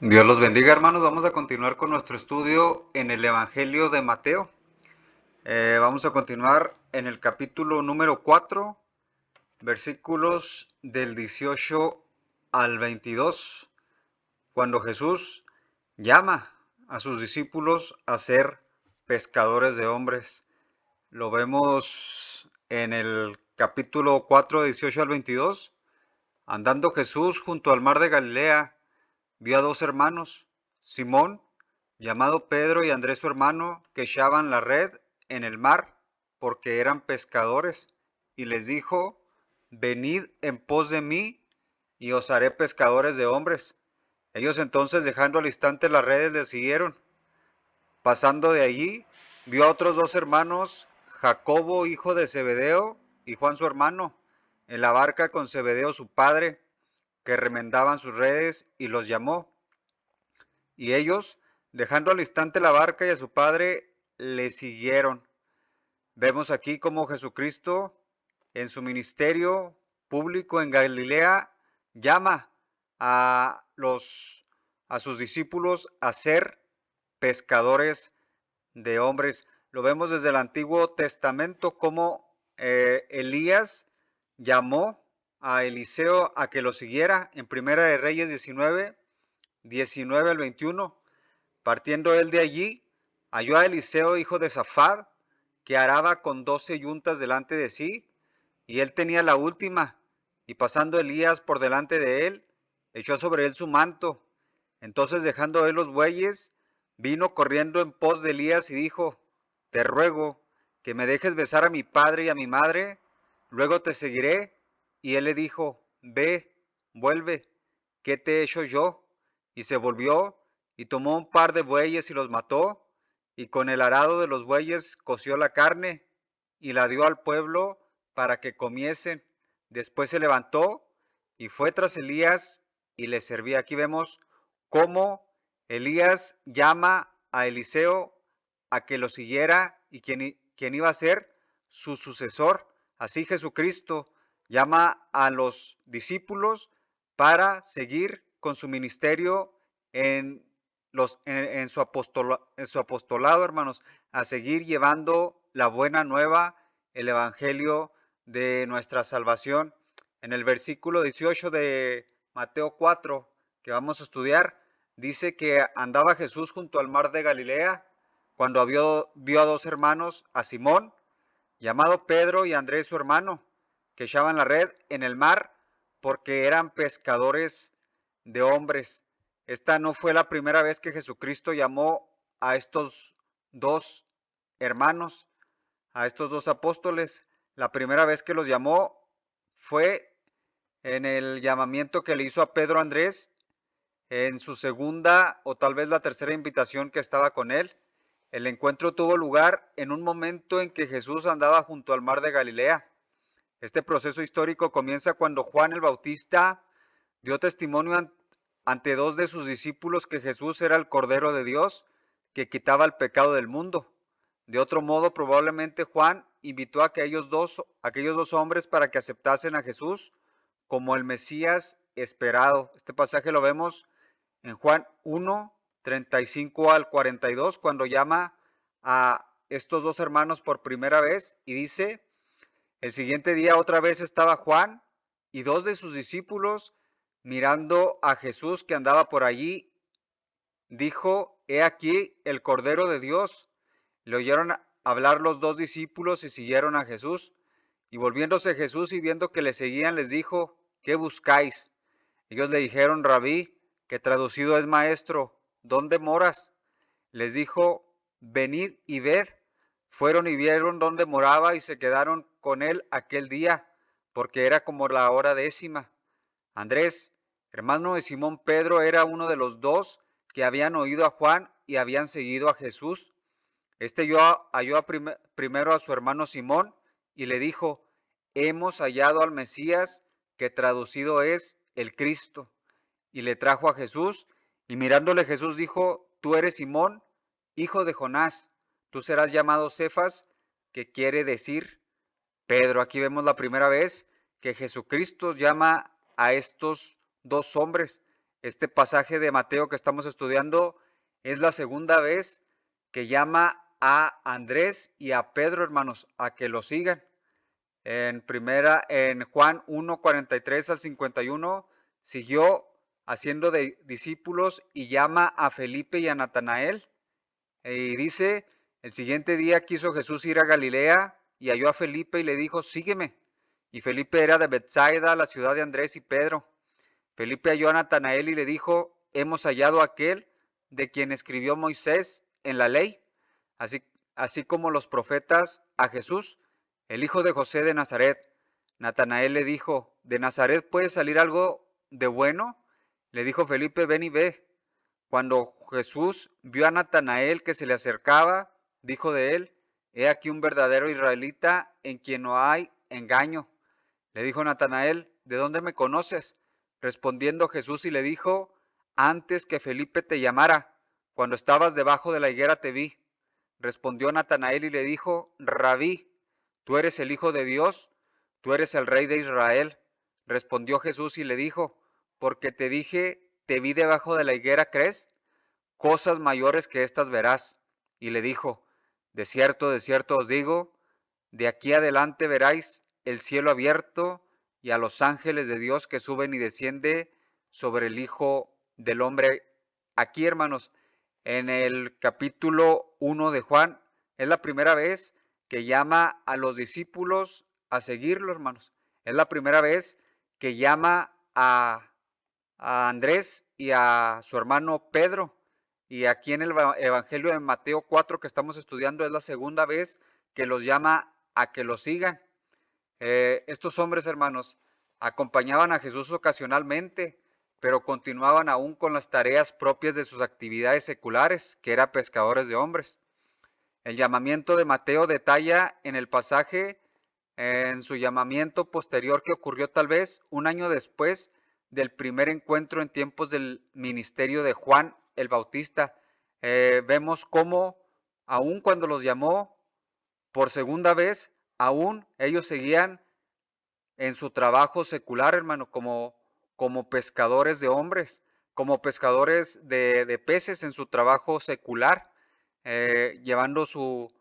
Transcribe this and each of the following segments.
Dios los bendiga, hermanos. Vamos a continuar con nuestro estudio en el Evangelio de Mateo. Vamos a continuar en el capítulo número 4, versículos del 18 al 22, cuando Jesús llama a sus discípulos a ser pescadores de hombres. Lo vemos en el capítulo 4, 18 al 22. Andando Jesús junto al mar de Galilea, vio a dos hermanos, Simón, llamado Pedro, y Andrés su hermano, que echaban la red en el mar, porque eran pescadores, y les dijo, venid en pos de mí, y os haré pescadores de hombres. Ellos entonces, dejando al instante las redes, le siguieron. Pasando de allí, vio a otros dos hermanos, Jacobo, hijo de Zebedeo, y Juan su hermano, en la barca con Zebedeo su padre, que remendaban sus redes, y los llamó. Y ellos, dejando al instante la barca y a su padre, le siguieron. Vemos aquí cómo Jesucristo, en su ministerio público en Galilea, llama a a sus discípulos a ser pescadores de hombres. Lo vemos desde el Antiguo Testamento como Elías llamó a Eliseo a que lo siguiera en Primera de Reyes 19, 19 al 21. Partiendo él de allí, halló a Eliseo, hijo de Safat, que araba con 12 yuntas delante de sí, y él tenía la última. Y pasando Elías por delante de él, echó sobre él su manto. Entonces, dejando él los bueyes, vino corriendo en pos de Elías y dijo, te ruego que me dejes besar a mi padre y a mi madre, luego te seguiré. Y él le dijo, ve, vuelve, ¿qué te he hecho yo? Y se volvió y tomó un par de bueyes y los mató, y con el arado de los bueyes coció la carne y la dio al pueblo para que comiesen. Después se levantó y fue tras Elías y le servía. Aquí vemos cómo Elías llama a Eliseo a que lo siguiera y quien iba a ser su sucesor. Así Jesucristo llama a los discípulos para seguir con su ministerio en, en su apostolado, hermanos, a seguir llevando la buena nueva, el evangelio de nuestra salvación. En el versículo 18 de Mateo 4, que vamos a estudiar, dice que andaba Jesús junto al mar de Galilea cuando vio a dos hermanos, a Simón, llamado Pedro, y a Andrés su hermano, que echaban la red en el mar porque eran pescadores de hombres. Esta no fue la primera vez que Jesucristo llamó a estos dos hermanos, a estos dos apóstoles. La primera vez que los llamó fue en el llamamiento que le hizo a Pedro Andrés en su segunda o tal vez la tercera invitación que estaba con él. El encuentro tuvo lugar en un momento en que Jesús andaba junto al mar de Galilea. Este proceso histórico comienza cuando Juan el Bautista dio testimonio ante dos de sus discípulos que Jesús era el Cordero de Dios que quitaba el pecado del mundo. De otro modo, probablemente Juan invitó a aquellos dos hombres para que aceptasen a Jesús como el Mesías esperado. Este pasaje lo vemos en Juan 1, 35 al 42, cuando llama a estos dos hermanos por primera vez y dice, el siguiente día otra vez estaba Juan y dos de sus discípulos mirando a Jesús que andaba por allí, dijo, he aquí el Cordero de Dios. Le oyeron hablar los dos discípulos y siguieron a Jesús. Y volviéndose Jesús y viendo que le seguían, les dijo, ¿qué buscáis? Ellos le dijeron, Rabí, que traducido es maestro, ¿dónde moras? Les dijo, venid y ved. Fueron y vieron dónde moraba y se quedaron con él aquel día, porque era como la hora décima. Andrés, hermano de Simón Pedro, era uno de los dos que habían oído a Juan y habían seguido a Jesús. Este halló primero a su hermano Simón y le dijo, hemos hallado al Mesías, que traducido es el Cristo. Y le trajo a Jesús, y mirándole Jesús dijo, tú eres Simón, hijo de Jonás, tú serás llamado Cefas, que quiere decir Pedro. Aquí vemos la primera vez que Jesucristo llama a estos dos hombres. Este pasaje de Mateo que estamos estudiando es la segunda vez que llama a Andrés y a Pedro, hermanos, a que lo sigan. En Juan 1:43 al 51, siguió haciendo de discípulos y llama a Felipe y a Natanael. Y dice, el siguiente día quiso Jesús ir a Galilea y halló a Felipe y le dijo, sígueme. Y Felipe era de Bethsaida, la ciudad de Andrés y Pedro. Felipe halló a Natanael y le dijo, hemos hallado a aquel de quien escribió Moisés en la ley, así, así como los profetas, a Jesús, el hijo de José de Nazaret. Natanael le dijo, ¿de Nazaret puede salir algo de bueno? Le dijo Felipe, ven y ve. Cuando Jesús vio a Natanael que se le acercaba, dijo de él, he aquí un verdadero israelita en quien no hay engaño. Le dijo Natanael, ¿de dónde me conoces? Respondiendo Jesús y le dijo, antes que Felipe te llamara, cuando estabas debajo de la higuera te vi. Respondió Natanael y le dijo, Rabí, ¿tú eres el Hijo de Dios? ¿Tú eres el Rey de Israel? Respondió Jesús y le dijo, porque te dije, te vi debajo de la higuera, ¿crees? Cosas mayores que estas verás. Y le dijo, de cierto os digo, de aquí adelante veráis el cielo abierto y a los ángeles de Dios que suben y descienden sobre el Hijo del Hombre. Aquí, hermanos, en el capítulo 1 de Juan, es la primera vez que llama a los discípulos a seguirlo, hermanos. Es la primera vez que llama a Andrés y a su hermano Pedro. Y aquí en el Evangelio de Mateo 4 que estamos estudiando es la segunda vez que los llama a que lo sigan. Estos hombres, hermanos, acompañaban a Jesús ocasionalmente, pero continuaban aún con las tareas propias de sus actividades seculares, que eran pescadores de hombres. El llamamiento de Mateo detalla en el pasaje, en su llamamiento posterior que ocurrió tal vez un año después del primer encuentro en tiempos del ministerio de Juan el Bautista. Vemos cómo, aun cuando los llamó por segunda vez, aún ellos seguían en su trabajo secular, hermano, como pescadores de hombres, como pescadores de peces en su trabajo secular, llevando su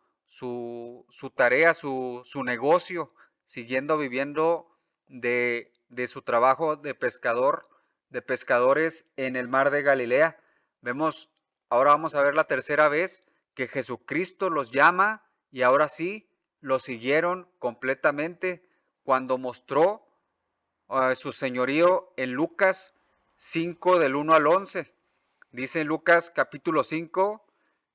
tarea, su negocio, siguiendo viviendo de su trabajo de pescador, de pescadores en el mar de Galilea. Vemos, ahora vamos a ver la tercera vez que Jesucristo los llama y ahora sí, los siguieron completamente cuando mostró su señorío en Lucas 5 del 1 al 11. Dice en Lucas capítulo 5,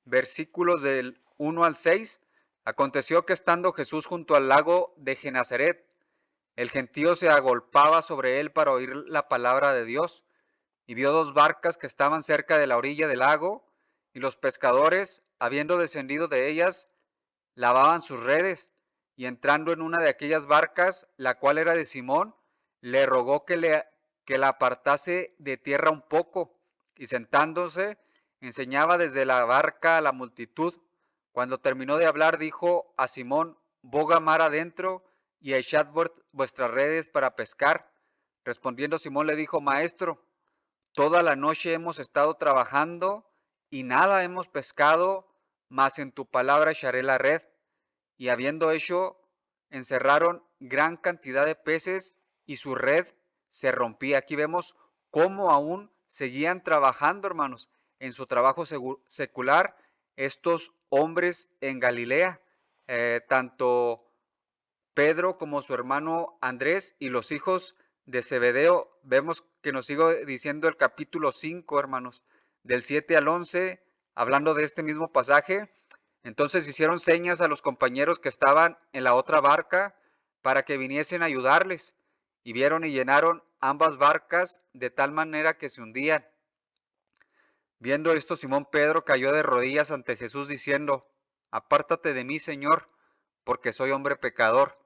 versículos del 1 al 6, aconteció que estando Jesús junto al lago de Genazaret, el gentío se agolpaba sobre él para oír la palabra de Dios, y vio dos barcas que estaban cerca de la orilla del lago, y los pescadores, habiendo descendido de ellas, lavaban sus redes, y entrando en una de aquellas barcas, la cual era de Simón, le rogó que la apartase de tierra un poco, y sentándose, enseñaba desde la barca a la multitud. Cuando terminó de hablar, dijo a Simón, boga mar adentro y echad vuestras redes para pescar. Respondiendo Simón le dijo, Maestro, toda la noche hemos estado trabajando y nada hemos pescado, mas en tu palabra echaré la red. Y habiendo hecho, encerraron gran cantidad de peces y su red se rompía. Aquí vemos cómo aún seguían trabajando, hermanos, en su trabajo secular estos hombres en Galilea, tanto Pedro como su hermano Andrés y los hijos de Zebedeo. Vemos que nos sigue diciendo el capítulo 5, hermanos, del 7 al 11, hablando de este mismo pasaje. Entonces hicieron señas a los compañeros que estaban en la otra barca para que viniesen a ayudarles, y vieron y llenaron ambas barcas de tal manera que se hundían. Viendo esto, Simón Pedro cayó de rodillas ante Jesús diciendo, apártate de mí, Señor, porque soy hombre pecador,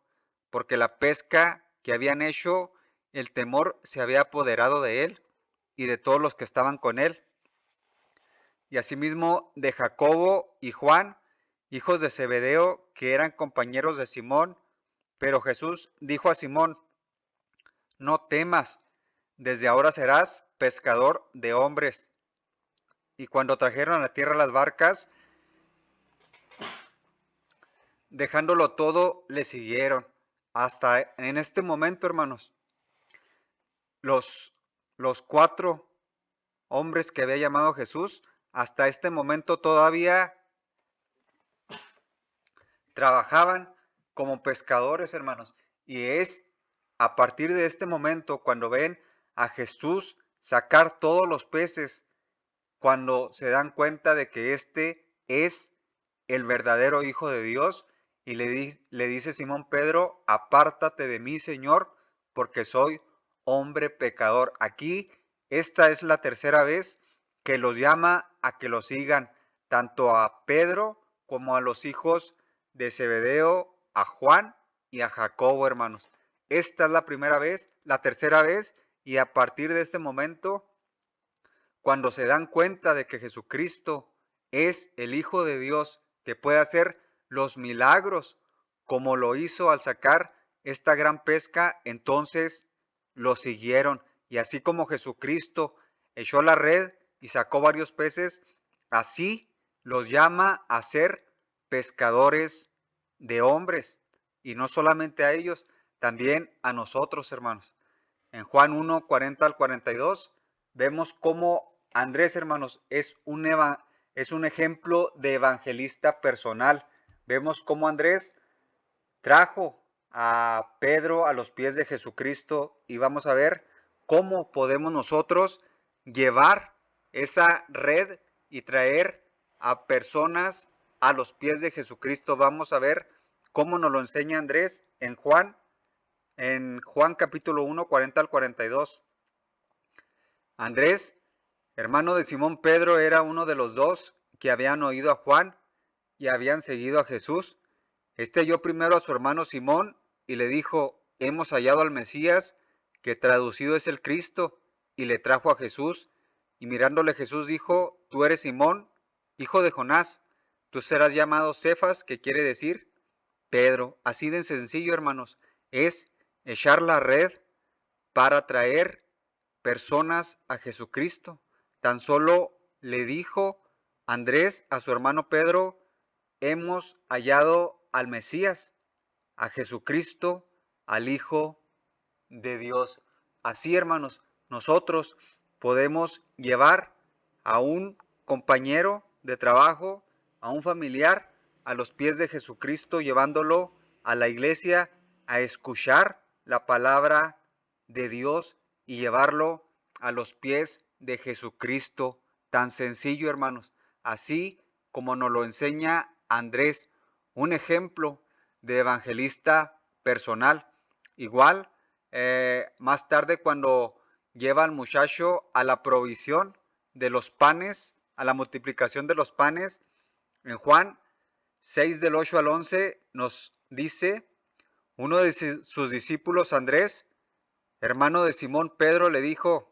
porque la pesca que habían hecho, el temor se había apoderado de él y de todos los que estaban con él. Y asimismo de Jacobo y Juan, hijos de Zebedeo, que eran compañeros de Simón. Pero Jesús dijo a Simón, no temas, desde ahora serás pescador de hombres. Y cuando trajeron a la tierra las barcas, dejándolo todo, le siguieron. Hasta en este momento, hermanos, los, los 4 hombres que había llamado Jesús, hasta este momento todavía trabajaban como pescadores, hermanos. Y es a partir de este momento cuando ven a Jesús sacar todos los peces, cuando se dan cuenta de que este es el verdadero Hijo de Dios, y le dice Simón Pedro: apártate de mí, Señor, porque soy hombre pecador. Aquí, esta es la tercera vez que los llama a que lo sigan, tanto a Pedro como a los hijos de Zebedeo, a Juan y a Jacobo, hermanos. Esta es la primera vez, la tercera vez, y a partir de este momento, cuando se dan cuenta de que Jesucristo es el Hijo de Dios que puede hacer los milagros como lo hizo al sacar esta gran pesca, entonces lo siguieron. Y así como Jesucristo echó la red y sacó varios peces, así los llama a ser pescadores de hombres. Y no solamente a ellos, también a nosotros, hermanos. En Juan 1, 40 al 42, vemos cómo Andrés, hermanos, es un ejemplo de evangelista personal. Vemos cómo Andrés trajo a Pedro a los pies de Jesucristo, y vamos a ver cómo podemos nosotros llevar esa red y traer a personas a los pies de Jesucristo. Vamos a ver cómo nos lo enseña Andrés en Juan capítulo 1, 40 al 42. Andrés, hermano de Simón Pedro, era uno de los 2 que habían oído a Juan y habían seguido a Jesús. Este halló primero a su hermano Simón y le dijo: hemos hallado al Mesías, que traducido es el Cristo, y le trajo a Jesús. Y mirándole Jesús dijo: tú eres Simón, hijo de Jonás, tú serás llamado Cefas, que quiere decir Pedro. Así de sencillo, hermanos, es echar la red para traer personas a Jesucristo. Tan solo le dijo Andrés a su hermano Pedro: hemos hallado al Mesías, a Jesucristo, al Hijo de Dios. Así, hermanos, nosotros podemos llevar a un compañero de trabajo, a un familiar, a los pies de Jesucristo, llevándolo a la iglesia a escuchar la palabra de Dios y llevarlo a los pies de Jesucristo. Tan sencillo, hermanos, así como nos lo enseña Andrés, un ejemplo de evangelista personal. Igual, más tarde, cuando lleva al muchacho a la provisión de los panes, a la multiplicación de los panes, en Juan 6 del 8 al 11 nos dice: uno de sus discípulos, Andrés, hermano de Simón Pedro, le dijo: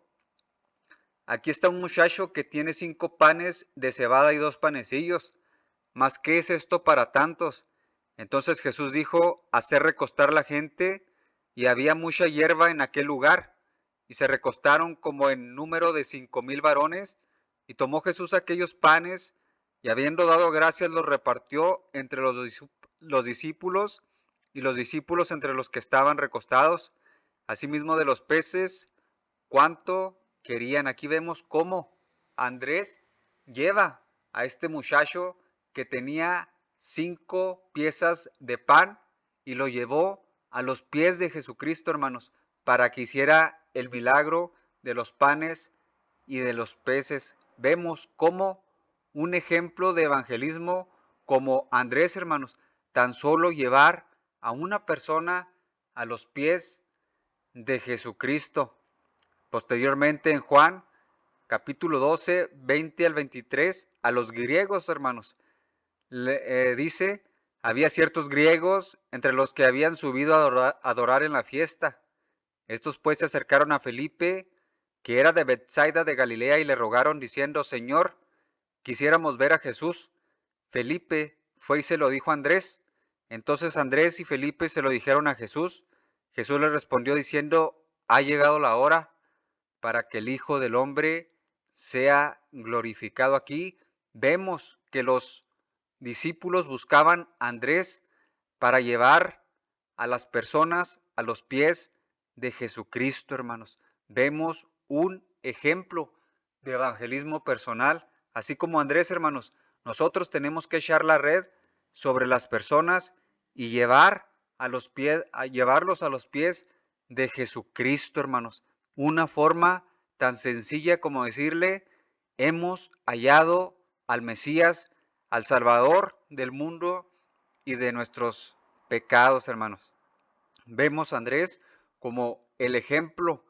aquí está un muchacho que tiene 5 panes de cebada y 2 panecillos, mas ¿qué es esto para tantos? Entonces Jesús dijo: hacer recostar la gente, y había mucha hierba en aquel lugar, y se recostaron como en número de 5,000 varones, y tomó Jesús aquellos panes, y habiendo dado gracias los repartió entre los discípulos, y los discípulos entre los que estaban recostados, asimismo de los peces, cuánto querían. Aquí vemos cómo Andrés lleva a este muchacho que tenía 5 piezas de pan y lo llevó a los pies de Jesucristo, hermanos, para que hiciera el milagro de los panes y de los peces. Vemos cómo un ejemplo de evangelismo como Andrés, hermanos, tan solo llevar a una persona a los pies de Jesucristo. Posteriormente, en Juan capítulo 12, 20 al 23, a los griegos, hermanos, dice: había ciertos griegos entre los que habían subido a adorar en la fiesta. Estos pues se acercaron a Felipe, que era de Bethsaida de Galilea, y le rogaron diciendo: Señor, quisiéramos ver a Jesús. Felipe fue y se lo dijo a Andrés. Entonces Andrés y Felipe se lo dijeron a Jesús. Jesús le respondió diciendo: ha llegado la hora para que el Hijo del Hombre sea glorificado. Aquí vemos que los discípulos buscaban a Andrés para llevar a las personas a los pies de Jesucristo, hermanos. Vemos un ejemplo de evangelismo personal, así como Andrés, hermanos. Nosotros tenemos que echar la red sobre las personas y llevarlos a los pies de Jesucristo, hermanos. Una forma tan sencilla como decirle, hemos hallado al Mesías, al Salvador del mundo y de nuestros pecados, hermanos. Vemos a Andrés como el ejemplo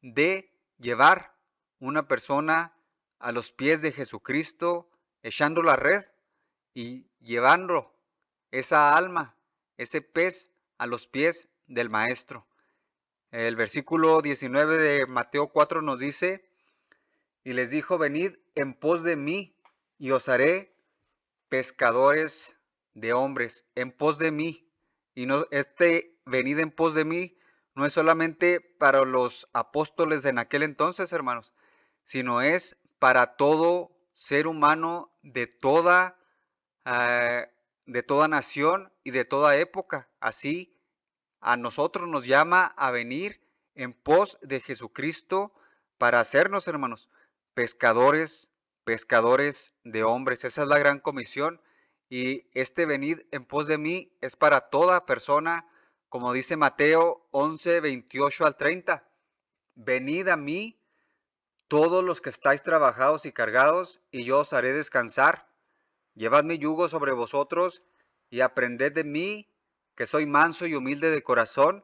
de llevar una persona a los pies de Jesucristo, echando la red y llevando esa alma, ese pez a los pies del Maestro. El versículo 19 de Mateo 4 nos dice, y les dijo, venid en pos de mí y os haré pescadores de hombres, en pos de mí. Y no, venid en pos de mí no es solamente para los apóstoles en aquel entonces, hermanos, sino es para todo ser humano de toda nación y de toda época. Así a nosotros nos llama a venir en pos de Jesucristo para hacernos, hermanos, pescadores, pescadores de hombres. Esa es la gran comisión. Y este venid en pos de mí es para toda persona, como dice Mateo 11, 28 al 30. Venid a mí todos los que estáis trabajados y cargados, y yo os haré descansar. Llevad mi yugo sobre vosotros y aprended de mí, que soy manso y humilde de corazón,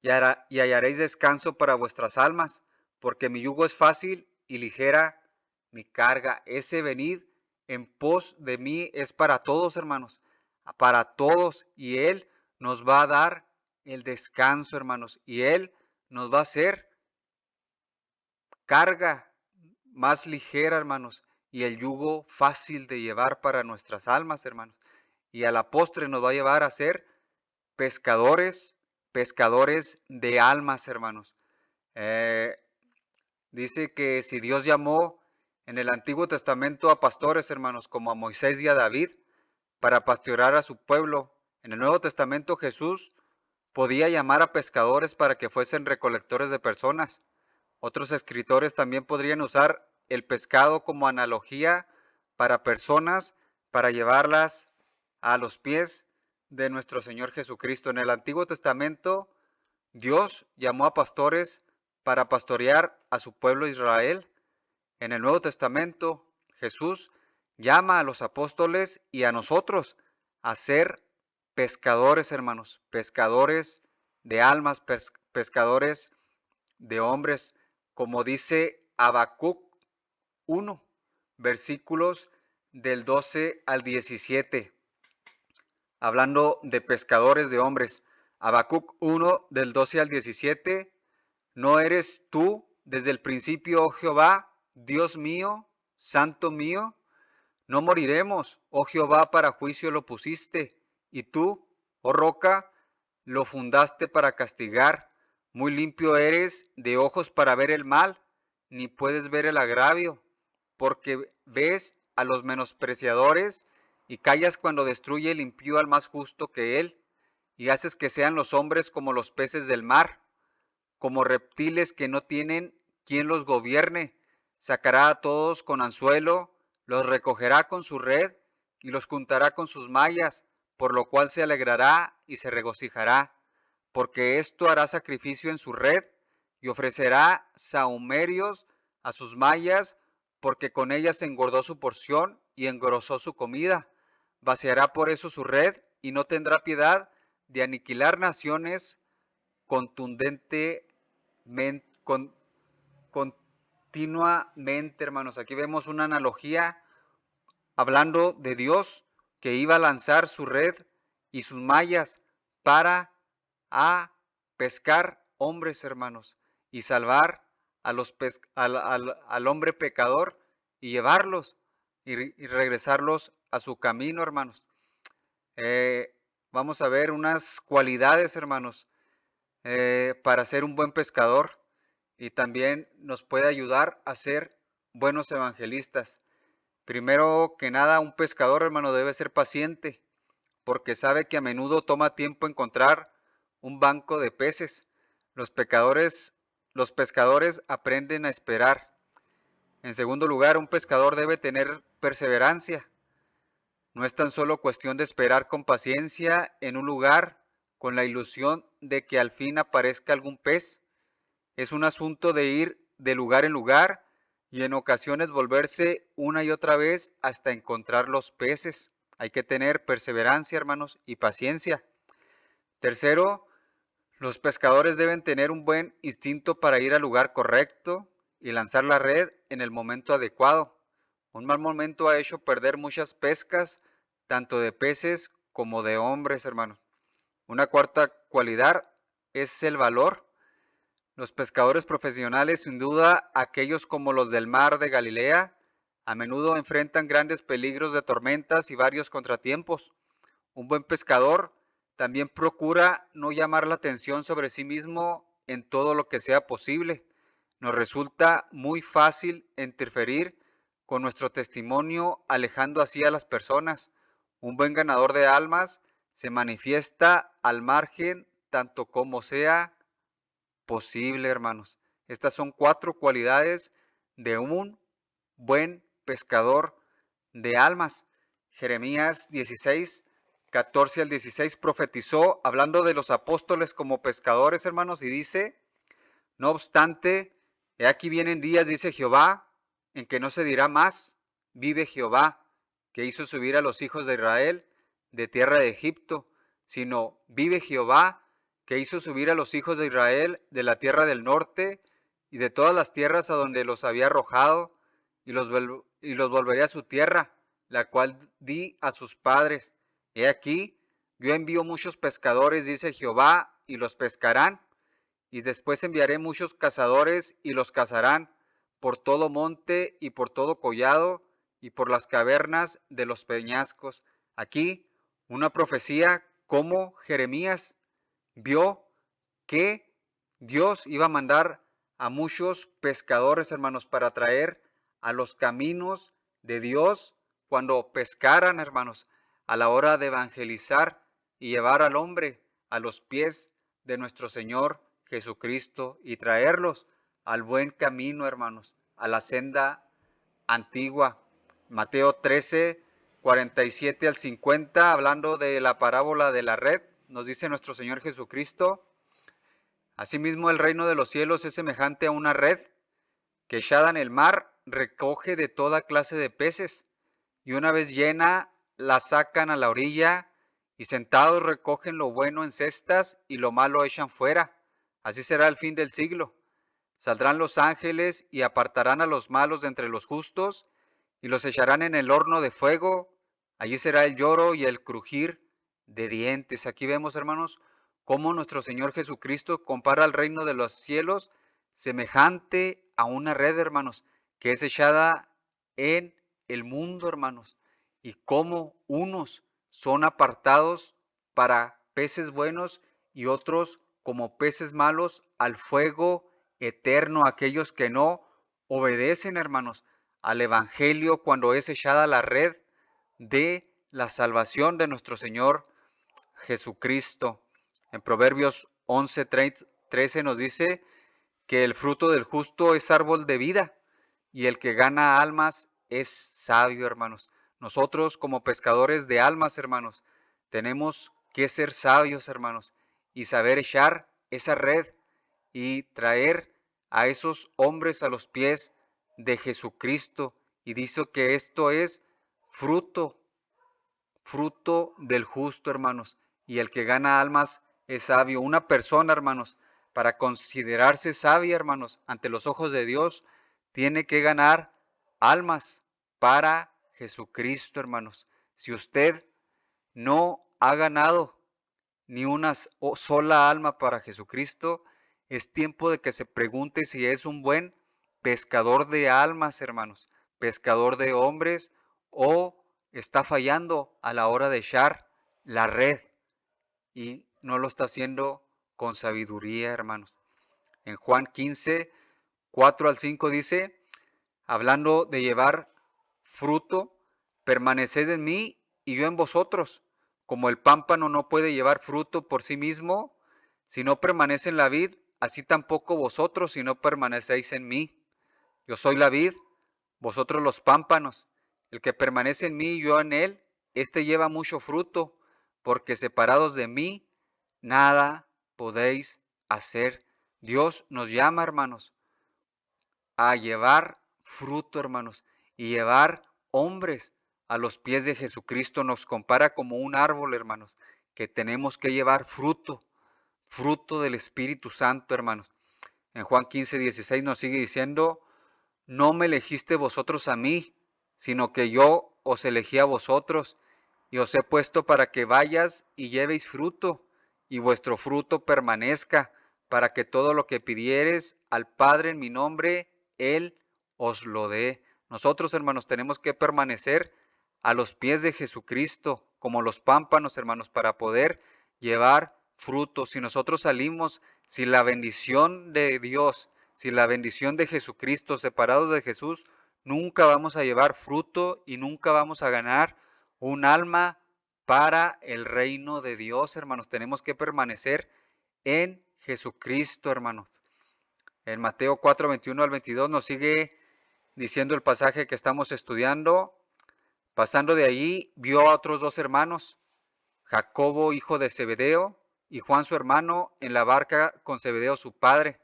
y hallaréis descanso para vuestras almas, porque mi yugo es fácil y ligera mi carga. Ese venid en pos de mí es para todos, hermanos, para todos, y Él nos va a dar el descanso, hermanos, y Él nos va a hacer carga más ligera, hermanos, y el yugo fácil de llevar para nuestras almas, hermanos. Y a la postre nos va a llevar a ser pescadores, pescadores de almas, hermanos. Eh, Dice que si Dios llamó en el Antiguo Testamento a pastores, hermanos, como a Moisés y a David, para pastorear a su pueblo, en el Nuevo Testamento Jesús podía llamar a pescadores para que fuesen recolectores de personas. Otros escritores también podrían usar el pescado como analogía para personas, para llevarlas a los pies de nuestro Señor Jesucristo. En el Antiguo Testamento, Dios llamó a pastores para pastorear a su pueblo Israel. En el Nuevo Testamento, Jesús llama a los apóstoles y a nosotros a ser pescadores, hermanos, pescadores de almas, pescadores de hombres, como dice Habacuc 1, versículos del 12 al 17, hablando de pescadores de hombres. Habacuc 1, del 12 al 17, ¿no eres tú desde el principio, oh Jehová, Dios mío, santo mío? No moriremos, oh Jehová, para juicio lo pusiste, y tú, oh roca, lo fundaste para castigar. Muy limpio eres de ojos para ver el mal, ni puedes ver el agravio, porque ves a los menospreciadores y callas cuando destruye el impío al más justo que él, y haces que sean los hombres como los peces del mar, como reptiles que no tienen quien los gobierne. Sacará a todos con anzuelo, los recogerá con su red y los juntará con sus mallas, por lo cual se alegrará y se regocijará, porque esto hará sacrificio en su red y ofrecerá sahumerios a sus mallas, porque con ellas engordó su porción y engrosó su comida. Vaciará por eso su red y no tendrá piedad de aniquilar naciones contundente continuamente, hermanos. Aquí vemos una analogía hablando de Dios que iba a lanzar su red y sus mallas para a pescar hombres, hermanos, y salvar a al hombre pecador y llevarlos y regresarlos a su camino, hermanos. Vamos a ver unas cualidades, hermanos, para ser un buen pescador. y también nos puede ayudar a ser buenos evangelistas. Primero que nada, un pescador, hermano, debe ser paciente, porque sabe que a menudo toma tiempo encontrar un banco de peces. Los pecadores, los pescadores aprenden a esperar. En segundo lugar, un pescador debe tener perseverancia. No es tan solo cuestión de esperar con paciencia en un lugar con la ilusión de que al fin aparezca algún pez. Es un asunto de ir de lugar en lugar y en ocasiones volverse una y otra vez hasta encontrar los peces. Hay que tener perseverancia, hermanos, y paciencia. Tercero, los pescadores deben tener un buen instinto para ir al lugar correcto y lanzar la red en el momento adecuado. Un mal momento ha hecho perder muchas pescas, tanto de peces como de hombres, hermanos. Una cuarta cualidad es el valor. Los pescadores profesionales, sin duda, aquellos como los del mar de Galilea, a menudo enfrentan grandes peligros de tormentas y varios contratiempos. Un buen pescador también procura no llamar la atención sobre sí mismo en todo lo que sea posible. Nos resulta muy fácil interferir con nuestro testimonio, alejando así a las personas. Un buen ganador de almas se manifiesta al margen tanto como sea posible, hermanos. Estas son 4 cualidades de un buen pescador de almas. Jeremías 16, 14 al 16 profetizó hablando de los apóstoles como pescadores, hermanos, y dice, no obstante, he aquí vienen días, dice Jehová, en que no se dirá más, vive Jehová, que hizo subir a los hijos de Israel de tierra de Egipto, sino vive Jehová, que hizo subir a los hijos de Israel de la tierra del norte y de todas las tierras a donde los había arrojado, y los volveré a su tierra, la cual di a sus padres. He aquí, yo envío muchos pescadores, dice Jehová, y los pescarán, y después enviaré muchos cazadores y los cazarán por todo monte y por todo collado y por las cavernas de los peñascos. Aquí una profecía como Jeremías vio que Dios iba a mandar a muchos pescadores, hermanos, para traer a los caminos de Dios cuando pescaran, hermanos, a la hora de evangelizar y llevar al hombre a los pies de nuestro Señor Jesucristo y traerlos al buen camino, hermanos, a la senda antigua. Mateo 13, 47 al 50, hablando de la parábola de la red, nos dice nuestro Señor Jesucristo, asimismo el reino de los cielos es semejante a una red que echada en el mar recoge de toda clase de peces, y una vez llena la sacan a la orilla, y sentados recogen lo bueno en cestas y lo malo echan fuera. Así será el fin del siglo. Saldrán los ángeles y apartarán a los malos de entre los justos, y los echarán en el horno de fuego. Allí será el lloro y el crujir de dientes. Aquí vemos, hermanos, cómo nuestro Señor Jesucristo compara el reino de los cielos semejante a una red, hermanos, que es echada en el mundo, hermanos, y cómo unos son apartados para peces buenos y otros como peces malos al fuego eterno, aquellos que no obedecen, hermanos, al Evangelio cuando es echada la red de la salvación de nuestro Señor Jesucristo. En Proverbios 11, 13 nos dice que el fruto del justo es árbol de vida y el que gana almas es sabio, hermanos. Nosotros como pescadores de almas, hermanos, tenemos que ser sabios, hermanos, y saber echar esa red y traer a esos hombres a los pies de Jesucristo. Y dice que esto es fruto, fruto del justo, hermanos. Y el que gana almas es sabio. Una persona, hermanos, para considerarse sabia, hermanos, ante los ojos de Dios, tiene que ganar almas para Jesucristo, hermanos. Si usted no ha ganado ni una sola alma para Jesucristo, es tiempo de que se pregunte si es un buen pescador de almas, hermanos, pescador de hombres, o está fallando a la hora de echar la red y no lo está haciendo con sabiduría, hermanos. En Juan 15, 4 al 5 dice, hablando de llevar fruto, permaneced en mí y yo en vosotros. Como el pámpano no puede llevar fruto por sí mismo, si no permanece en la vid, así tampoco vosotros si no permanecéis en mí. Yo soy la vid, vosotros los pámpanos. El que permanece en mí y yo en él, éste lleva mucho fruto, porque separados de mí, nada podéis hacer. Dios nos llama, hermanos, a llevar fruto, hermanos, y llevar hombres a los pies de Jesucristo. Nos compara como un árbol, hermanos, que tenemos que llevar fruto, fruto del Espíritu Santo, hermanos. En Juan 15:16 nos sigue diciendo, no me elegiste vosotros a mí, sino que yo os elegí a vosotros, y os he puesto para que vayas y llevéis fruto, y vuestro fruto permanezca, para que todo lo que pidiereis al Padre en mi nombre, Él os lo dé. Nosotros, hermanos, tenemos que permanecer a los pies de Jesucristo, como los pámpanos, hermanos, para poder llevar fruto. Si nosotros salimos, si la bendición de Dios, si la bendición de Jesucristo, separados de Jesús, nunca vamos a llevar fruto y nunca vamos a ganar un alma para el reino de Dios, hermanos. Tenemos que permanecer en Jesucristo, hermanos. En Mateo 4, 21 al 22 nos sigue diciendo el pasaje que estamos estudiando. Pasando de allí, vio a otros dos hermanos, Jacobo, hijo de Zebedeo, y Juan su hermano, en la barca con Zebedeo su padre,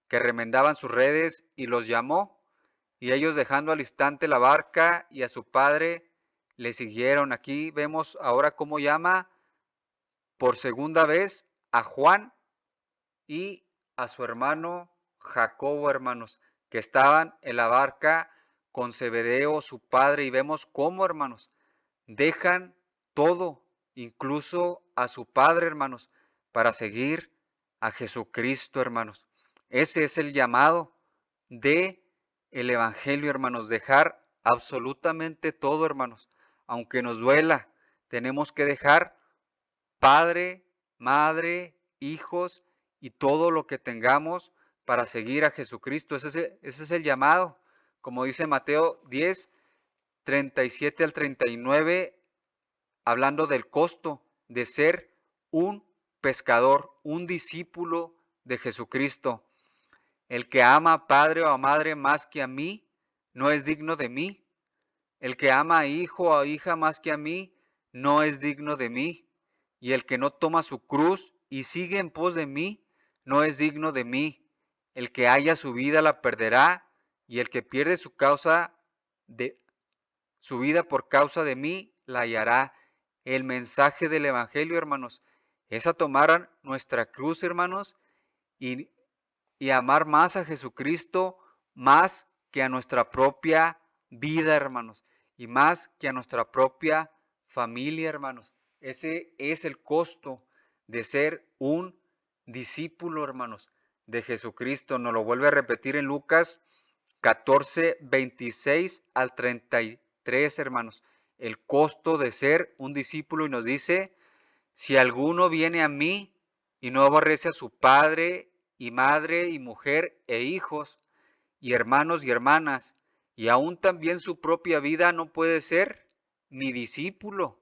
que remendaban sus redes, y los llamó, y ellos dejando al instante la barca y a su padre, le siguieron. Aquí vemos ahora cómo llama por segunda vez a Juan y a su hermano Jacobo, hermanos, que estaban en la barca con Zebedeo, su padre, y vemos cómo, hermanos, dejan todo, incluso a su padre, hermanos, para seguir a Jesucristo, hermanos. Ese es el llamado de el evangelio, hermanos, dejar absolutamente todo, hermanos. Aunque nos duela, tenemos que dejar padre, madre, hijos y todo lo que tengamos para seguir a Jesucristo. Ese es el llamado. Como dice Mateo 10, 37 al 39, hablando del costo de ser un pescador, un discípulo de Jesucristo. El que ama a padre o a madre más que a mí, no es digno de mí. El que ama a hijo o a hija más que a mí, no es digno de mí. Y el que no toma su cruz y sigue en pos de mí, no es digno de mí. El que haya su vida la perderá, y el que pierde su vida por causa de mí, la hallará. El mensaje del Evangelio, hermanos, es a tomar nuestra cruz, hermanos, y, y amar más a Jesucristo, más que a nuestra propia vida, hermanos, y más que a nuestra propia familia, hermanos. Ese es el costo de ser un discípulo, hermanos, de Jesucristo. Nos lo vuelve a repetir en Lucas 14, 26 al 33, hermanos. El costo de ser un discípulo, y nos dice, si alguno viene a mí y no aborrece a su padre y madre y mujer e hijos y hermanos y hermanas, y aún también su propia vida, no puede ser mi discípulo.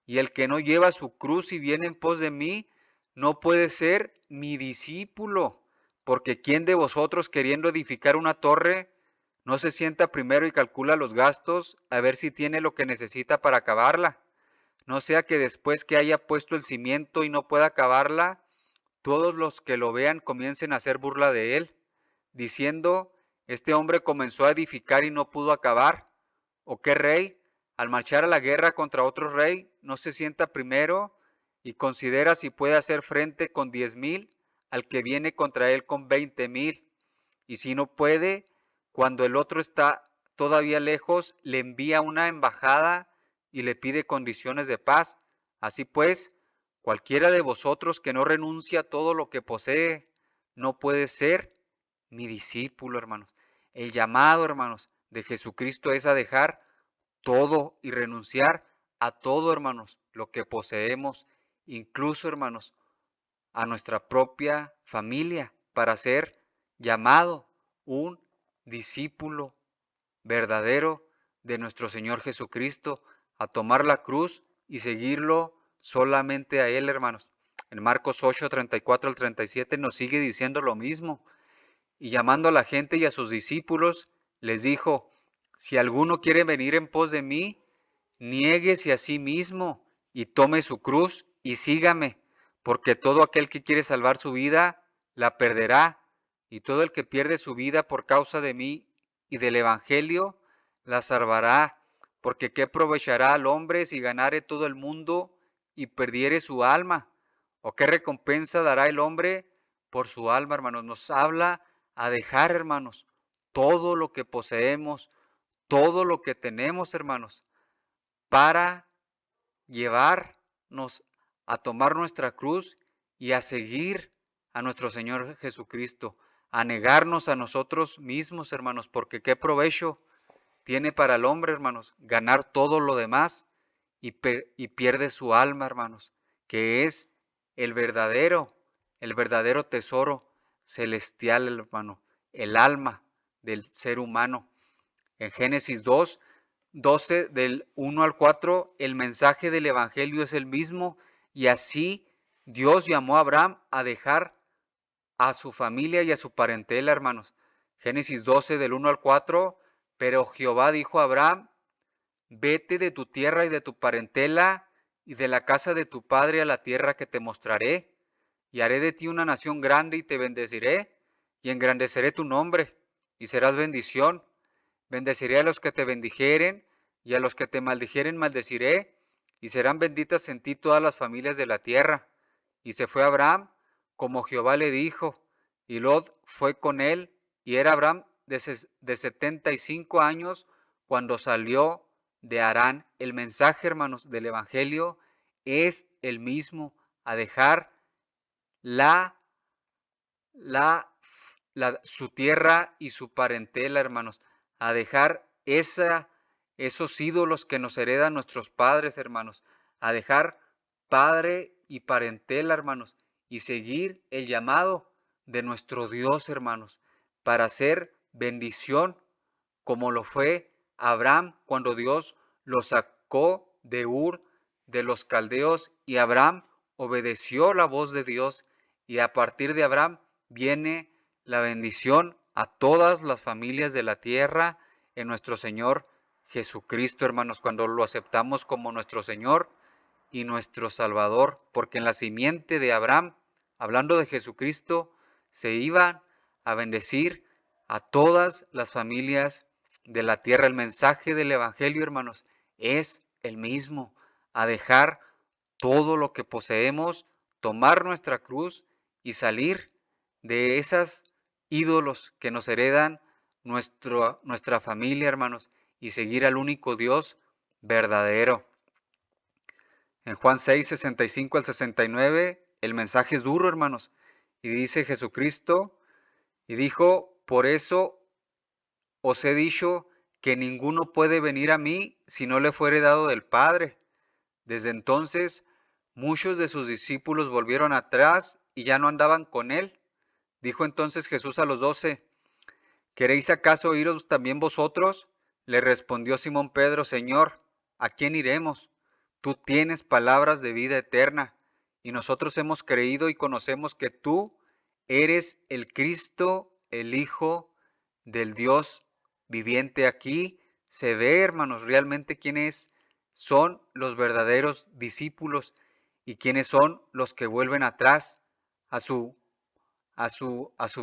Y el que no lleva su cruz y viene en pos de mí, no puede ser mi discípulo. Porque ¿quién de vosotros, queriendo edificar una torre, no se sienta primero y calcula los gastos a ver si tiene lo que necesita para acabarla? No sea que después que haya puesto el cimiento y no pueda acabarla, todos los que lo vean comiencen a hacer burla de él, diciendo, este hombre comenzó a edificar y no pudo acabar. ¿O qué rey, al marchar a la guerra contra otro rey, no se sienta primero y considera si puede hacer frente con 10,000 al que viene contra él con 20,000? Y si no puede, cuando el otro está todavía lejos, le envía una embajada y le pide condiciones de paz. Así pues, cualquiera de vosotros que no renuncia a todo lo que posee, no puede ser mi discípulo, hermanos. El llamado, hermanos, de Jesucristo es a dejar todo y renunciar a todo, hermanos, lo que poseemos, incluso, hermanos, a nuestra propia familia, para ser llamado un discípulo verdadero de nuestro Señor Jesucristo, a tomar la cruz y seguirlo solamente a Él, hermanos. En Marcos 8, 34 al 37 nos sigue diciendo lo mismo. Y llamando a la gente y a sus discípulos, les dijo, si alguno quiere venir en pos de mí, niéguese a sí mismo y tome su cruz y sígame, porque todo aquel que quiere salvar su vida, la perderá, y todo el que pierde su vida por causa de mí y del Evangelio, la salvará, porque ¿qué aprovechará al hombre si ganare todo el mundo y perdiere su alma? ¿O qué recompensa dará el hombre por su alma, hermanos? Nos habla a dejar, hermanos, todo lo que poseemos, todo lo que tenemos, hermanos, para llevarnos a tomar nuestra cruz y a seguir a nuestro Señor Jesucristo, a negarnos a nosotros mismos, hermanos, porque qué provecho tiene para el hombre, hermanos, ganar todo lo demás y pierde su alma, hermanos, que es el verdadero tesoro celestial, hermano, el alma del ser humano. En Génesis 2, 12 del 1 al 4, el mensaje del Evangelio es el mismo y así Dios llamó a Abraham a dejar a su familia y a su parentela, hermanos. Génesis 12 del 1 al 4, pero Jehová dijo a Abraham, vete de tu tierra y de tu parentela y de la casa de tu padre a la tierra que te mostraré, y haré de ti una nación grande y te bendeciré, y engrandeceré tu nombre, y serás bendición. Bendeciré a los que te bendijeren, y a los que te maldijeren maldeciré, y serán benditas en ti todas las familias de la tierra. Y se fue Abraham, como Jehová le dijo, y Lot fue con él, y era Abraham de 75 años cuando salió de Harán. El mensaje, hermanos, del Evangelio es el mismo, a dejar la, su tierra y su parentela, hermanos, a dejar esos ídolos que nos heredan nuestros padres, hermanos, a dejar padre y parentela, hermanos, y seguir el llamado de nuestro Dios, hermanos, para hacer bendición, como lo fue Abraham cuando Dios lo sacó de Ur de los caldeos y Abraham obedeció la voz de Dios y a partir de Abraham viene la bendición a todas las familias de la tierra en nuestro Señor Jesucristo, hermanos, cuando lo aceptamos como nuestro Señor y nuestro Salvador, porque en la simiente de Abraham, hablando de Jesucristo, se iban a bendecir a todas las familias de la tierra. El mensaje del Evangelio, hermanos, es el mismo, a dejar todo lo que poseemos, tomar nuestra cruz y salir de esas ídolos que nos heredan nuestra familia, hermanos, y seguir al único Dios verdadero. En Juan 6, 65 al 69, el mensaje es duro, hermanos, y dice Jesucristo, y dijo, por eso os he dicho que ninguno puede venir a mí si no le fuere dado del Padre. Desde entonces, muchos de sus discípulos volvieron atrás y ya no andaban con él. Dijo entonces Jesús a los 12, ¿queréis acaso iros también vosotros? Le respondió Simón Pedro, Señor, ¿a quién iremos? Tú tienes palabras de vida eterna, y nosotros hemos creído y conocemos que tú eres el Cristo, el Hijo del Dios viviente. Aquí se ve, hermanos, realmente quiénes son los verdaderos discípulos y quiénes son los que vuelven atrás a su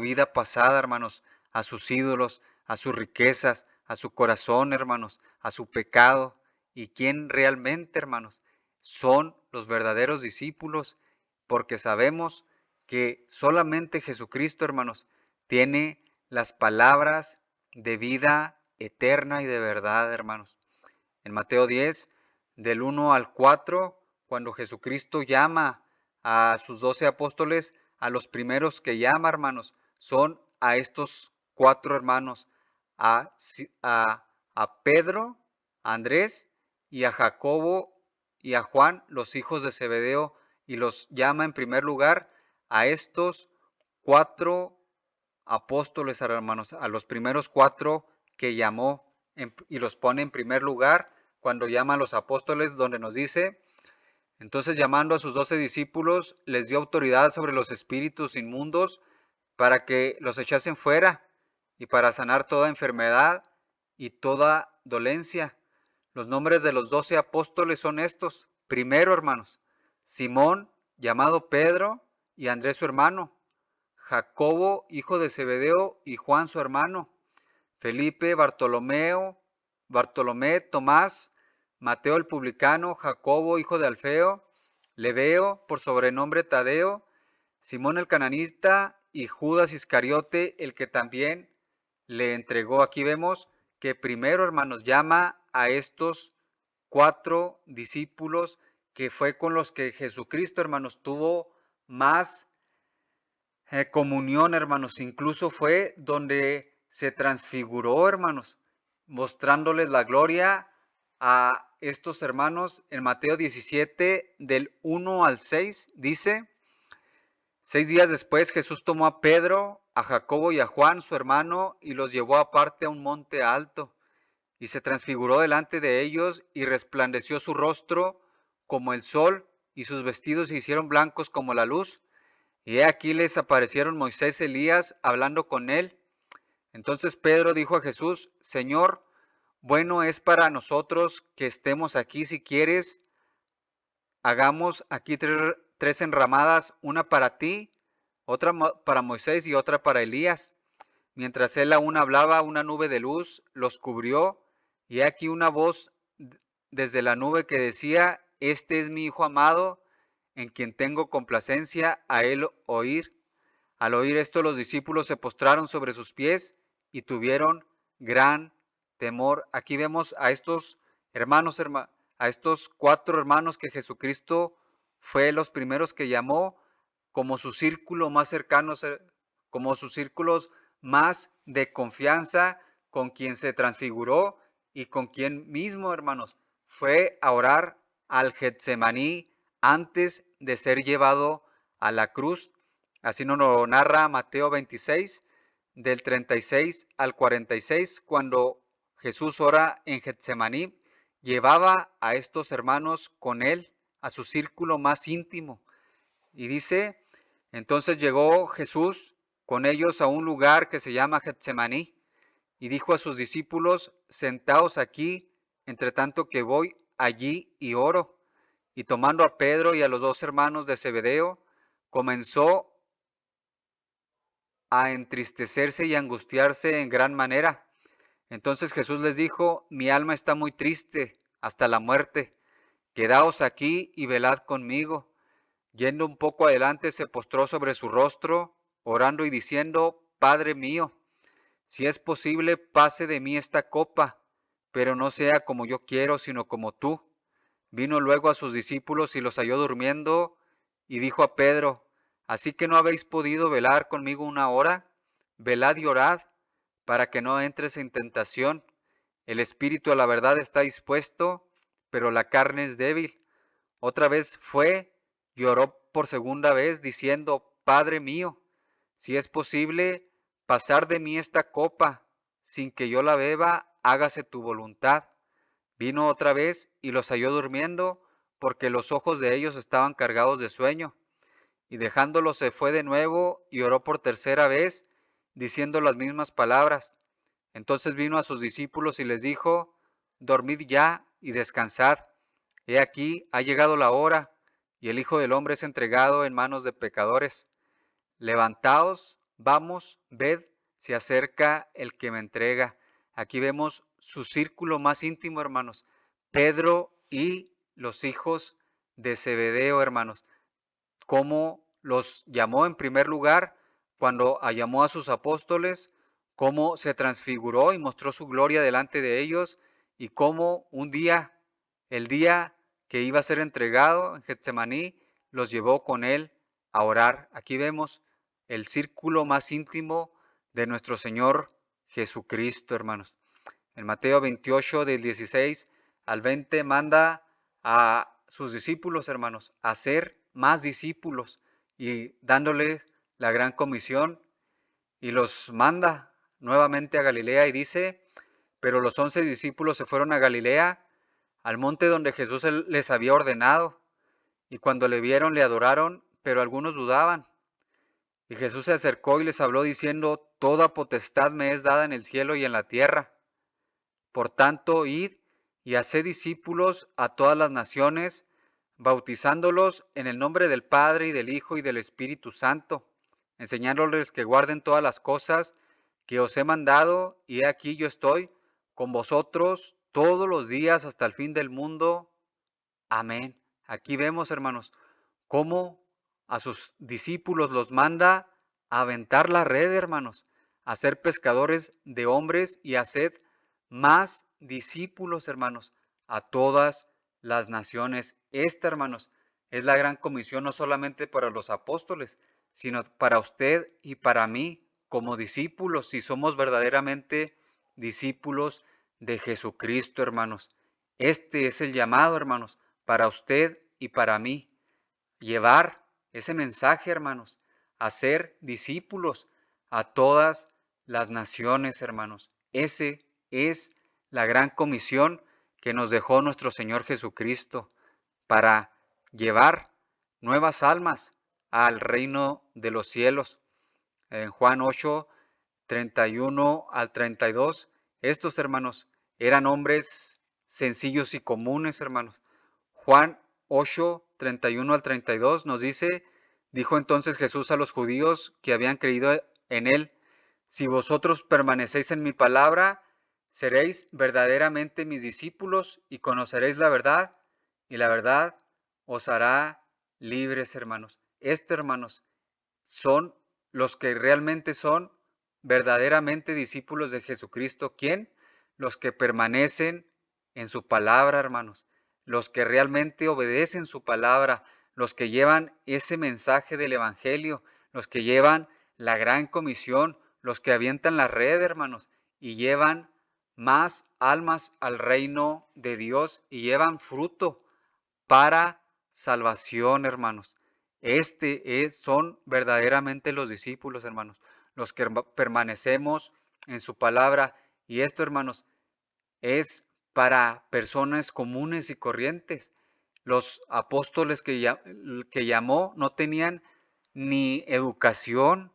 vida pasada, hermanos, a sus ídolos, a sus riquezas, a su corazón, hermanos, a su pecado. Y quién realmente, hermanos, son los verdaderos discípulos, porque sabemos que solamente Jesucristo, hermanos, tiene las palabras de vida eterna y de verdad, hermanos. En Mateo 10, del 1 al 4, cuando Jesucristo llama a sus 12 apóstoles, a los primeros que llama, hermanos, son a estos 4 hermanos, a Pedro, a Andrés y a Jacobo y a Juan, los hijos de Zebedeo, y los llama en primer lugar a estos 4 apóstoles, hermanos, a los primeros 4 que llamó y los pone en primer lugar cuando llama a los apóstoles, donde nos dice: entonces llamando a sus 12 discípulos, les dio autoridad sobre los espíritus inmundos para que los echasen fuera y para sanar toda enfermedad y toda dolencia. Los nombres de los 12 apóstoles son estos. Primero, hermanos, Simón, llamado Pedro, y Andrés su hermano, Jacobo, hijo de Zebedeo, y Juan su hermano, Felipe, Bartolomé, Tomás, Mateo el publicano, Jacobo, hijo de Alfeo, Lebeo, por sobrenombre Tadeo, Simón el cananista y Judas Iscariote, el que también le entregó. Aquí vemos que primero, hermanos, llama a estos 4 discípulos que fue con los que Jesucristo, hermanos, tuvo más comunión, hermanos. Incluso fue donde se transfiguró, hermanos, mostrándoles la gloria a estos hermanos. En Mateo 17, del 1 al 6, dice: 6 días después Jesús tomó a Pedro, a Jacobo y a Juan, su hermano, y los llevó aparte a un monte alto, y se transfiguró delante de ellos, y resplandeció su rostro como el sol, y sus vestidos se hicieron blancos como la luz. Y he aquí les aparecieron Moisés y Elías hablando con él. Entonces Pedro dijo a Jesús: Señor, bueno es para nosotros que estemos aquí. Si quieres, hagamos aquí 3 enramadas, una para ti, otra para Moisés y otra para Elías. Mientras él aún hablaba, una nube de luz los cubrió, y he aquí una voz desde la nube que decía: Este es mi Hijo amado, en quien tengo complacencia, a él oír. Al oír esto, los discípulos se postraron sobre sus pies y tuvieron gran temor. Aquí vemos a estos hermanos, a estos 4 hermanos que Jesucristo fue los primeros que llamó como su círculo más cercano, como sus círculos más de confianza, con quien se transfiguró y con quien mismo, hermanos, fue a orar al Getsemaní antes de ser llevado a la cruz. Así nos lo narra Mateo 26, del 36 al 46, cuando Jesús ora en Getsemaní, llevaba a estos hermanos con él a su círculo más íntimo. Y dice: entonces llegó Jesús con ellos a un lugar que se llama Getsemaní, y dijo a sus discípulos: sentaos aquí, entre tanto que voy allí y oro. Y tomando a Pedro y a los 2 hermanos de Zebedeo, comenzó a entristecerse y angustiarse en gran manera. Entonces Jesús les dijo: mi alma está muy triste hasta la muerte. Quedaos aquí y velad conmigo. Yendo un poco adelante, se postró sobre su rostro, orando y diciendo: Padre mío, si es posible, pase de mí esta copa, pero no sea como yo quiero, sino como tú. Vino luego a sus discípulos y los halló durmiendo, y dijo a Pedro: ¿así que no habéis podido velar conmigo una hora? Velad y orad, para que no entres en tentación. El espíritu a la verdad está dispuesto, pero la carne es débil. Otra vez fue y oró por segunda vez, diciendo: Padre mío, si es posible, pasar de mí esta copa, sin que yo la beba, hágase tu voluntad. Vino otra vez y los halló durmiendo, porque los ojos de ellos estaban cargados de sueño. Y dejándolos se fue de nuevo y oró por tercera vez, diciendo las mismas palabras. Entonces vino a sus discípulos y les dijo: dormid ya y descansad. He aquí, ha llegado la hora, y el Hijo del Hombre es entregado en manos de pecadores. Levantaos, vamos, ved, se acerca el que me entrega. Aquí vemos su círculo más íntimo, hermanos. Pedro y los hijos de Zebedeo, hermanos. Cómo los llamó en primer lugar cuando llamó a sus apóstoles, cómo se transfiguró y mostró su gloria delante de ellos, y cómo un día, el día que iba a ser entregado en Getsemaní, los llevó con él a orar. Aquí vemos el círculo más íntimo de nuestro Señor Jesucristo, hermanos. En Mateo 28, del 16 al 20, manda a sus discípulos, hermanos, a hacer más discípulos y dándoles la gran comisión. y los manda nuevamente a Galilea y dice, pero los 11 discípulos se fueron a Galilea, al monte donde Jesús les había ordenado, y cuando le vieron le adoraron, pero algunos dudaban. Y Jesús se acercó y les habló diciendo, toda potestad me es dada en el cielo y en la tierra. Por tanto, id y haced discípulos a todas las naciones, bautizándolos en el nombre del Padre y del Hijo y del Espíritu Santo, enseñándoles que guarden todas las cosas que os he mandado, y he aquí yo estoy con vosotros todos los días hasta el fin del mundo. Amén. Aquí vemos, hermanos, cómo a sus discípulos los manda a aventar la red, hermanos, a ser pescadores de hombres y a hacer más discípulos, hermanos, a todas las naciones. Esta, hermanos, es la gran comisión no solamente para los apóstoles, sino para usted y para mí como discípulos, si somos verdaderamente discípulos de Jesucristo, hermanos. Este es el llamado, hermanos, para usted y para mí. Llevar ese mensaje, hermanos, a ser discípulos a todas las naciones, hermanos. Ese es la gran comisión que nos dejó nuestro Señor Jesucristo para llevar nuevas almas al reino de los cielos. En Juan 8, 31 al 32, estos hermanos eran hombres sencillos y comunes, hermanos. Juan 8, 31 al 32 nos dice, dijo entonces Jesús a los judíos que habían creído en él, si vosotros permanecéis en mi palabra, seréis verdaderamente mis discípulos y conoceréis la verdad, y la verdad os hará libres, hermanos. Hermanos, son los que realmente son verdaderamente discípulos de Jesucristo. ¿Quién? Los que permanecen en su palabra, hermanos. Los que realmente obedecen su palabra. Los que llevan ese mensaje del Evangelio. Los que llevan la gran comisión. Los que avientan la red, hermanos. Y llevan más almas al reino de Dios. Y llevan fruto para salvación, hermanos. Son verdaderamente los discípulos, hermanos, los que permanecemos en su palabra. Y esto, hermanos, es para personas comunes y corrientes. Los apóstoles que llamó no tenían ni educación,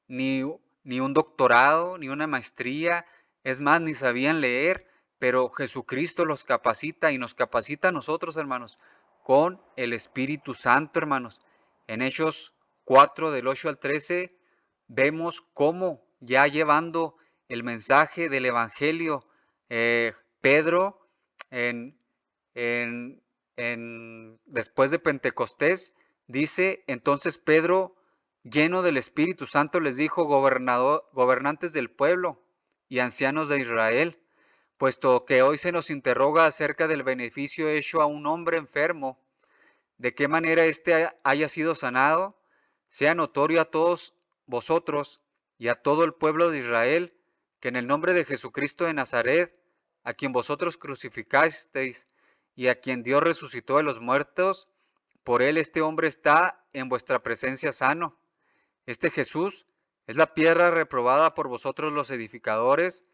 ni, ni un doctorado, ni una maestría, es más, ni sabían leer, pero Jesucristo los capacita y nos capacita a nosotros, hermanos, con el Espíritu Santo, hermanos. En Hechos 4, del 8 al 13, vemos cómo ya llevando el mensaje del Evangelio, Pedro, en, en, después de Pentecostés, dice, entonces Pedro, lleno del Espíritu Santo, les dijo, gobernantes del pueblo y ancianos de Israel, puesto que hoy se nos interroga acerca del beneficio hecho a un hombre enfermo, de qué manera éste haya sido sanado, sea notorio a todos vosotros y a todo el pueblo de Israel, que en el nombre de Jesucristo de Nazaret, a quien vosotros crucificasteis y a quien Dios resucitó de los muertos, por él este hombre está en vuestra presencia sano. Este Jesús es la piedra reprobada por vosotros los edificadores,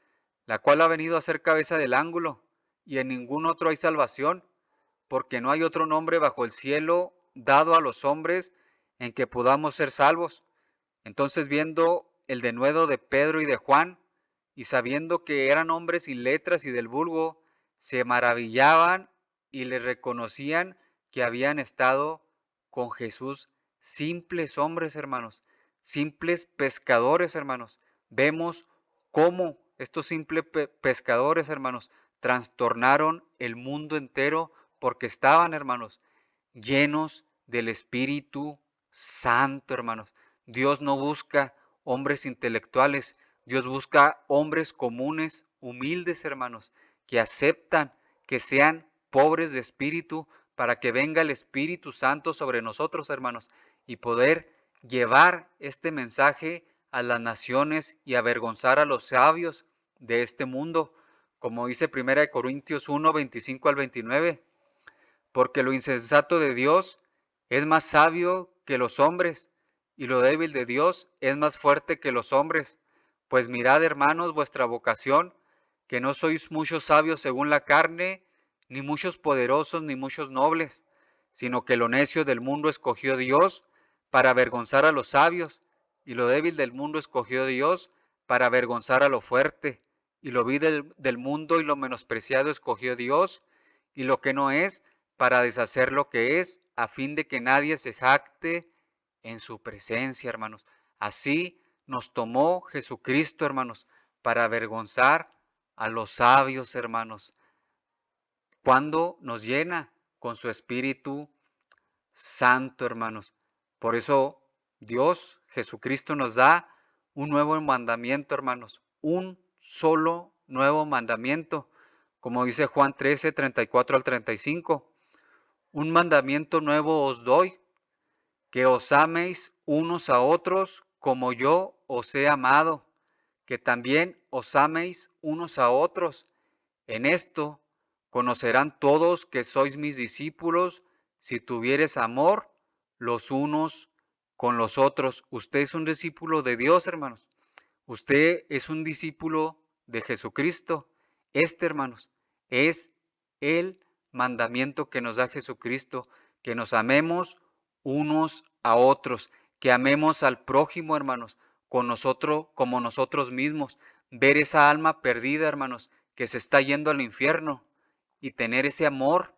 la cual ha venido a ser cabeza del ángulo, y en ningún otro hay salvación, porque no hay otro nombre bajo el cielo dado a los hombres en que podamos ser salvos. Entonces, viendo el denuedo de Pedro y de Juan, y sabiendo que eran hombres sin letras y del vulgo, se maravillaban y le reconocían que habían estado con Jesús. Simples hombres, hermanos, simples pescadores, hermanos. Vemos cómo estos simples pescadores, hermanos, trastornaron el mundo entero porque estaban, hermanos, llenos del Espíritu Santo, hermanos. Dios no busca hombres intelectuales, Dios busca hombres comunes, humildes, hermanos, que aceptan que sean pobres de espíritu para que venga el Espíritu Santo sobre nosotros, hermanos, y poder llevar este mensaje a las naciones y avergonzar a los sabios de este mundo, como dice 1 Corintios 1, 25 al 29, porque lo insensato de Dios es más sabio que los hombres, y lo débil de Dios es más fuerte que los hombres. Pues mirad, hermanos, vuestra vocación, que no sois muchos sabios según la carne, ni muchos poderosos, ni muchos nobles, sino que lo necio del mundo escogió Dios para avergonzar a los sabios, y lo débil del mundo escogió Dios para avergonzar a lo fuerte, y lo vil del mundo y lo menospreciado escogió Dios, y lo que no es, para deshacer lo que es, a fin de que nadie se jacte en su presencia, hermanos. Así nos tomó Jesucristo, hermanos, para avergonzar a los sabios, hermanos, cuando nos llena con su Espíritu Santo, hermanos. Por eso Dios, Jesucristo, nos da un nuevo mandamiento, hermanos, un solo nuevo mandamiento, como dice Juan 13, 34 al 35. Un mandamiento nuevo os doy, que os améis unos a otros como yo os he amado, que también os améis unos a otros. En esto conocerán todos que sois mis discípulos, si tuviereis amor los unos con los otros. Usted es un discípulo de Dios, hermanos. Usted es un discípulo de Jesucristo. Hermanos, es el mandamiento que nos da Jesucristo, que nos amemos unos a otros, que amemos al prójimo, hermanos, con nosotros, como nosotros mismos, ver esa alma perdida, hermanos, que se está yendo al infierno y tener ese amor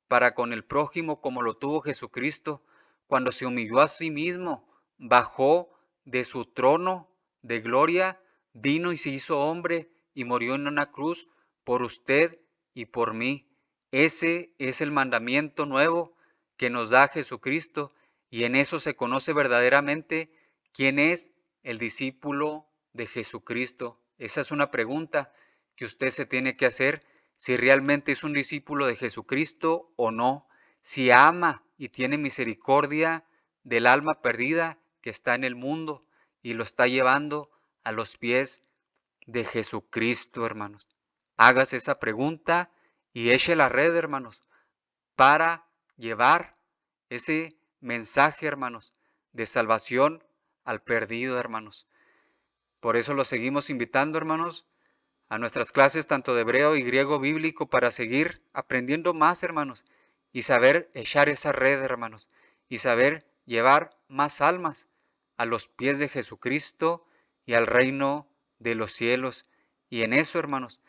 para con el prójimo como lo tuvo Jesucristo cuando se humilló a sí mismo, bajó de su trono de gloria, vino y se hizo hombre y murió en una cruz por usted y por mí. Ese es el mandamiento nuevo que nos da Jesucristo, y en eso se conoce verdaderamente quién es el discípulo de Jesucristo. Esa es una pregunta que usted se tiene que hacer, si realmente es un discípulo de Jesucristo o no, si ama y tiene misericordia del alma perdida que está en el mundo y lo está llevando a los pies de Jesucristo, hermanos. Hágase esa pregunta y eche la red, hermanos, para llevar ese mensaje, hermanos, de salvación al perdido, hermanos. Por eso los seguimos invitando, hermanos, a nuestras clases tanto de hebreo y griego bíblico para seguir aprendiendo más, hermanos, y saber echar esa red, hermanos, y saber llevar más almas a los pies de Jesucristo y al reino de los cielos. Y en eso, hermanos,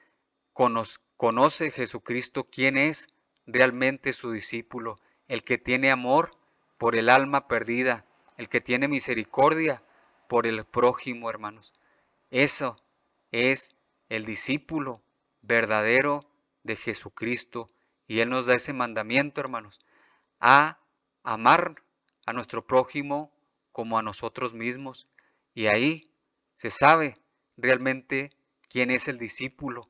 conoce Jesucristo quién es realmente su discípulo, el que tiene amor por el alma perdida, el que tiene misericordia por el prójimo, hermanos. Eso es el discípulo verdadero de Jesucristo. Y Él nos da ese mandamiento, hermanos, a amar a nuestro prójimo como a nosotros mismos. Y ahí se sabe realmente quién es el discípulo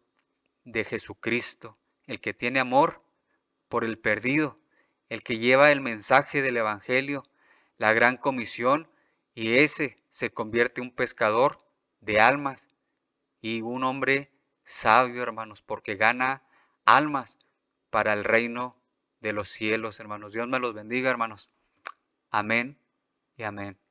de Jesucristo, el que tiene amor por el perdido, el que lleva el mensaje del Evangelio, la gran comisión, y ese se convierte en un pescador de almas y un hombre sabio, hermanos, porque gana almas para el reino de los cielos, hermanos. Dios me los bendiga, hermanos. Amén y amén.